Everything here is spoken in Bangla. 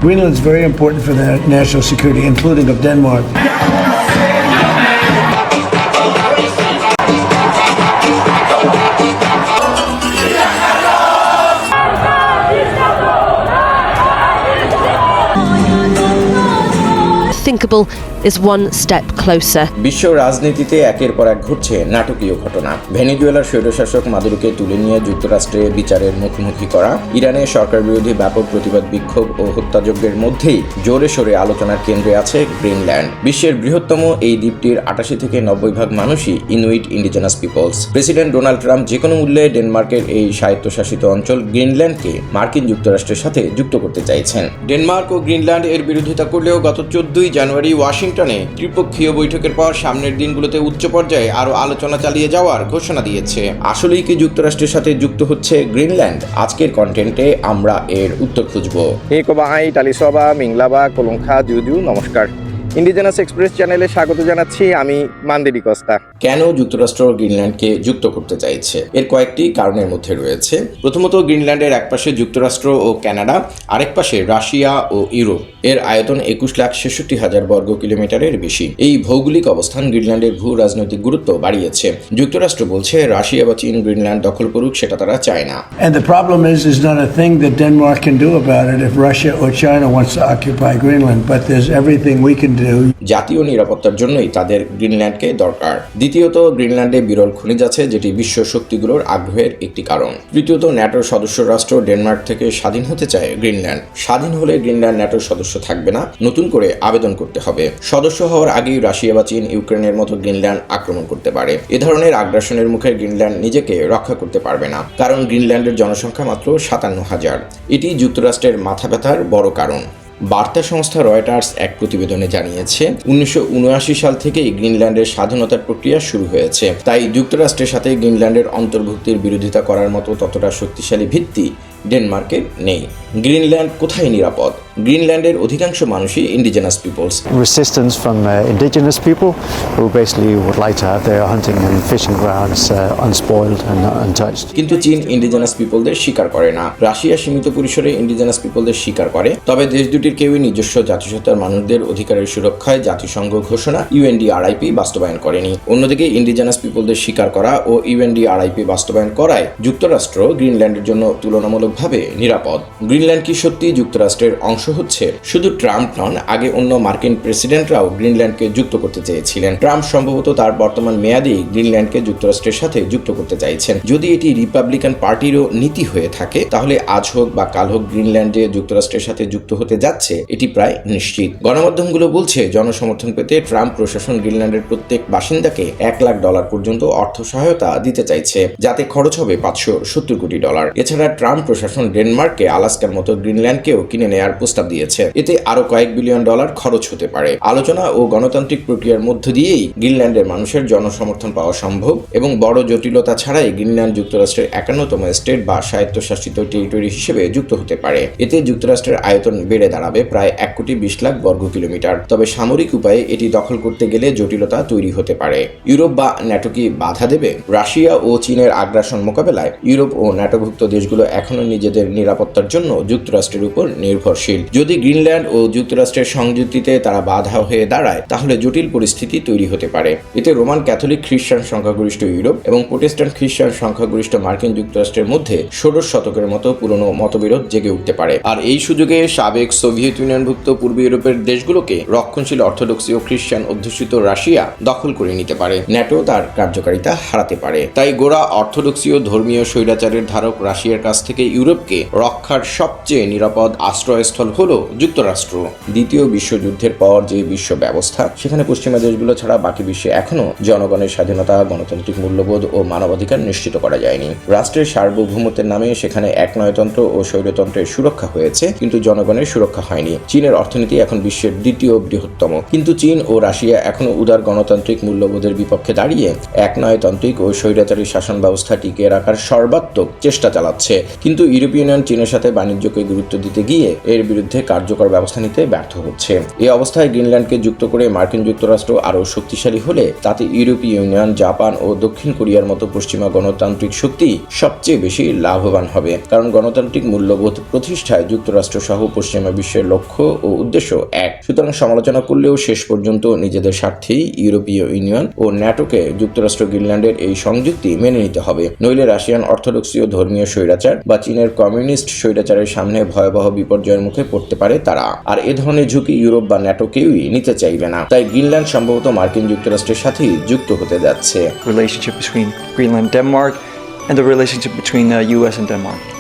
Greenland is very important for the national security, including of Denmark. Thinkable is one step closer. বিশ্ব রাজনীতিতে একের পর এক ঘটছে নাটকীয় ঘটনা। ভেনেজুয়েলার স্বৈরশাসক মাদুরোকে তুলে নিয়ে যুক্তরাষ্ট্রে বিচারের মুখোমুখি করা, ইরানে সরকার বিরোধী ব্যাপক প্রতিবাদ বিক্ষোভ ও হত্যাযজ্ঞের মধ্যেই জোরে সোরে আলোচনার কেন্দ্রে আছে গ্রিনল্যান্ড। বিশ্বের বৃহত্তম এই দ্বীপটির 88 থেকে 90% মানুষই Inuit indigenous peoples. President Donald Trump যে কোনো মূল্যে ডেনমার্কের এই স্বায়ত্তশাসিত অঞ্চল গ্রিনল্যান্ডকে মার্কিন যুক্তরাষ্ট্রের সাথে যুক্ত করতে চাইছেন। ডেনমার্ক ও গ্রিনল্যান্ড এর বিরোধিতা করলেও গত 14 জানুয়ারি ওয়াশিংটনে ত্রিপক্ষীয় বৈঠকের পর সামনের দিনগুলোতে উচ্চ পর্যায়ে আরও আলোচনা চালিয়ে যাওয়ার ঘোষণা দিয়েছে। আসলেই কি যুক্তরাষ্ট্রের সাথে যুক্ত হচ্ছে গ্রিনল্যান্ড? আজকের কন্টেন্টে আমরা এর উত্তর খুঁজব। হে কোবাহাই টালিসবা মিংলাবা কলংখা জুজু নমস্কার। ইন্ডিজেনাস এক্সপ্রেস চ্যানেলে স্বাগত জানাচ্ছি, আমি মান্দেরি কস্তা। কেন যুক্তরাষ্ট্র গ্রিনল্যান্ডকে যুক্ত করতে চাইছে? এর কয়েকটি কারণের মধ্যে রয়েছে। প্রথমত, গ্রিনল্যান্ডের একপাশে যুক্তরাষ্ট্র ও কানাডা, আরেক পাশে রাশিয়া ও ইউরোপ। এর আয়তন 21,66,000 বর্গ কিলোমিটারের বেশি। এই ভৌগোলিক অবস্থান গ্রিনল্যান্ডের ভূ রাজনৈতিক গুরুত্ব বাড়িয়েছে। যুক্তরাষ্ট্র বলছে রাশিয়া বা চীন গ্রিনল্যান্ড দখল করুক, সেটা তারা চায় না। And the problem is not a thing that Denmark can do about it if Russia or China wants to occupy Greenland, but there's everything we can do. জাতীয় নিরাপত্তার জন্যই তাদের গ্রিনল্যান্ডকে দরকার। দ্বিতীয়ত, গ্রিনল্যান্ডে বিরল খনিজ আছে, যেটি বিশ্ব শক্তিগুলোর আগ্রহের একটি কারণ। তৃতীয়ত, ন্যাটোর সদস্য রাষ্ট্র ডেনমার্ক থেকে স্বাধীন হতে চায় গ্রিনল্যান্ড। স্বাধীন হলে গ্রিনল্যান্ড ন্যাটোর সদস্য থাকবে না, নতুন করে আবেদন করতে হবে। সদস্য হওয়ার আগেই রাশিয়া বা চীন ইউক্রেনের মতো গ্রিনল্যান্ড আক্রমণ করতে পারে। এ ধরনের আগ্রাসনের মুখে গ্রিনল্যান্ড নিজেকে রক্ষা করতে পারবে না, কারণ গ্রিনল্যান্ডের জনসংখ্যা মাত্র 57,000। এটি যুক্তরাষ্ট্রের মাথা ব্যথার বড় কারণ। বার্তা সংস্থা রয়টার্স এক প্রতিবেদনে জানিয়েছে 1979 সাল থেকেই গ্রিনল্যান্ডের স্বাধীনতার প্রক্রিয়া শুরু হয়েছে। তাই যুক্তরাষ্ট্রের সাথে গ্রিনল্যান্ডের অন্তর্ভুক্তির বিরোধিতা করার মতো ততটা শক্তিশালী ভিত্তি ডেনমার্কের নেই। গ্রিনল্যান্ড কোথায় নিরাপদ? গ্রিনল্যান্ডের অধিকাংশ মানুষই indigenous peoples. Resistance from indigenous people who basically would like to have their hunting and fishing grounds unspoiled and untouched. কিন্তু চীন ইন্ডিজেনাস পিপলদের স্বীকার করে না। রাশিয়া সীমিত পরিসরে ইন্ডিজেনাস পিপলদের স্বীকার করে, তবে দেশ দুটির কেউই নিজস্ব জাতিসত্তার মানুষদের অধিকারের সুরক্ষায় জাতিসংঘ ঘোষণা UNDRIP বাস্তবায়ন করেনি। অন্যদিকে ইন্ডিজেনাস পিপলদের স্বীকার করা ও UNDRIP বাস্তবায়ন করায় যুক্তরাষ্ট্র গ্রিনল্যান্ডের জন্য তুলনামূলকভাবে নিরাপদ। গ্রিনল্যান্ড কি সত্যি যুক্তরাষ্ট্রের অংশ হচ্ছে? শুধু ট্রাম্প নন, আগে অন্য মার্কিন প্রেসিডেন্টরাও গ্রিনল্যান্ডকে যুক্ত করতে চেয়েছিলেন। ট্রাম্প সম্ভবত তার বর্তমান মেয়াদেই গ্রিনল্যান্ডকে যুক্তরাষ্ট্রের সাথে যুক্ত করতে চাইছেন। যদি এটি রিপাবলিকান পার্টিরও নীতি হয়ে থাকে, তাহলে আজ হোক বা কাল হোক গ্রিনল্যান্ডে যুক্তরাষ্ট্রের সাথে যুক্ত হতে যাচ্ছে, এটি প্রায় নিশ্চিত। গণমাধ্যমগুলো বলছে জনসমর্থন পেতে ট্রাম্প প্রশাসন গ্রিনল্যান্ডের প্রত্যেক বাসিন্দাকে $1 লাখ পর্যন্ত অর্থ সহায়তা দিতে চাইছে, যাতে খরচ হবে $570 কোটি। এছাড়া ট্রাম্প প্রশাসন ডেনমার্ককে আলাস্কার মতো গ্রিনল্যান্ডকেও কিনে নেয়ার প্রস্তাব দিয়েছে। এতে আরো কয়েক বিলিয়ন ডলার খরচ হতে পারে। আলোচনা ও গণতান্ত্রিক প্রক্রিয়ার মধ্য দিয়েই গ্রিনল্যান্ডের মানুষের জনসমর্থন পাওয়া সম্ভব এবং বড় জটিলতা ছাড়াই গ্রিনল্যান্ড যুক্তরাষ্ট্রের 51তম স্টেট বা স্বায়ত্তশাসিত টেরিটরি হিসেবে যুক্ত হতে পারে। এতে যুক্তরাষ্ট্রের আয়তন বেড়ে দাঁড়াবে প্রায় 1,20,00,000 বর্গ কিলোমিটার। তবে সামরিক উপায়ে এটি দখল করতে গেলে জটিলতা তৈরি হতে পারে। ইউরোপ বা ন্যাটো কি বাধা দেবে? রাশিয়া ও চীনের আগ্রাসন মোকাবেলায় ইউরোপ ও ন্যাটোভুক্ত দেশগুলো এখনো নিজেদের নিরাপত্তার জন্য যুক্তরাষ্ট্রের উপর নির্ভরশীল। যদি গ্রিনল্যান্ড ও যুক্তরাষ্ট্রের সংযুক্তিতে তারা বাধা হয়ে দাঁড়ায়, তাহলে জটিল পরিস্থিতি তৈরি হতে পারে। এতে রোমান ক্যাথলিক খ্রিস্টান সংখ্যাগরিষ্ঠ ইউরোপ এবং প্রোটেস্ট্যান্ট খ্রিস্টান সংখ্যাগরিষ্ঠ মার্কিন যুক্তরাষ্ট্রের মধ্যে 16 শতকের মতো পুরনো মতবিরোধ জেগে উঠতে পারে। আর এই সুযোগে সাবেক সোভিয়েত ইউনিয়নভুক্ত পূর্ব ইউরোপের দেশগুলোকে রক্ষণশীল অর্থোডক্সি ও খ্রিস্টান অধ্যুষিত রাশিয়া দখল করে নিতে পারে। ন্যাটো তার কার্যকারিতা হারাতে পারে। তাই গোড়া অর্থোডক্সীয় ধর্মীয় স্বৈরাচারের ধারক রাশিয়ার কাছ থেকে ইউরোপকে রক্ষার সবচেয়ে নিরাপদ আশ্রয়স্থল হলো যুক্তরাষ্ট্র। দ্বিতীয় বিশ্বযুদ্ধের পর যে বিশ্ব ব্যবস্থা, সেখানে পশ্চিমা দেশগুলো ছাড়া বাকি বিশ্বে এখনো জনগণের স্বাধীনতা, গণতান্ত্রিক মূল্যবোধ ও মানবাধিকার নিশ্চিত করা যায়নি। রাষ্ট্রের সার্বভৌমত্বের নামে সেখানে একনায়তন্ত্র ও স্বৈরতন্ত্রের সুরক্ষা হয়েছে, কিন্তু জনগণের সুরক্ষা হয়নি। চীনের অর্থনীতি এখন বিশ্বের দ্বিতীয় বৃহত্তম, কিন্তু চীন ও রাশিয়া এখনো উদার গণতান্ত্রিক মূল্যবোধের বিপক্ষে দাঁড়িয়ে একনায়তান্ত্রিক ও স্বৈরাচারী শাসন ব্যবস্থা টিকিয়ে রাখার সর্বাত্মক চেষ্টা চালাচ্ছে। কিন্তু কিন্তু ইউরোপীয় ইউনিয়ন চীনের সাথে বাণিজ্যকে গুরুত্ব দিতে গিয়ে এর বিরুদ্ধে কার্যকর ব্যবস্থা নিতে ব্যর্থ হচ্ছে। এই অবস্থায় গ্রিনল্যান্ডকে যুক্ত করে মার্কিন যুক্তরাষ্ট্র আরও শক্তিশালী হলে তাতে ইউরোপীয় ইউনিয়ন, জাপান ও দক্ষিণ কোরিয়ার মতো পশ্চিমা গণতান্ত্রিক শক্তি সবচেয়ে বেশি লাভবান হবে, কারণ গণতান্ত্রিক মূল্যবোধ প্রতিষ্ঠায় যুক্তরাষ্ট্র সহ পশ্চিমা বিশ্বের লক্ষ্য ও উদ্দেশ্য এক। সুতরাং সমালোচনা করলেও শেষ পর্যন্ত নিজেদের স্বার্থেই ইউরোপীয় ইউনিয়ন ও ন্যাটোকে যুক্তরাষ্ট্র গ্রিনল্যান্ডের এই সংযুক্তি মেনে নিতে হবে, নইলে রাশিয়ান অর্থোডক্সীয় ধর্মীয় স্বৈরাচার বা চীনের কমিউনিস্ট স্বৈরাচারের সামনে ভয়াবহ বিপর্যয়ের মুখে পড়তে পারে তারা। আর এ ধরনের ঝুঁকি ইউরোপ বা ন্যাটো কেউই নিতে চাইবে না। তাই গ্রিনল্যান্ড সম্ভবত মার্কিন যুক্তরাষ্ট্রের সাথেই যুক্ত হতে যাচ্ছে। Relationship between Greenland and Denmark and the relationship between US and Denmark.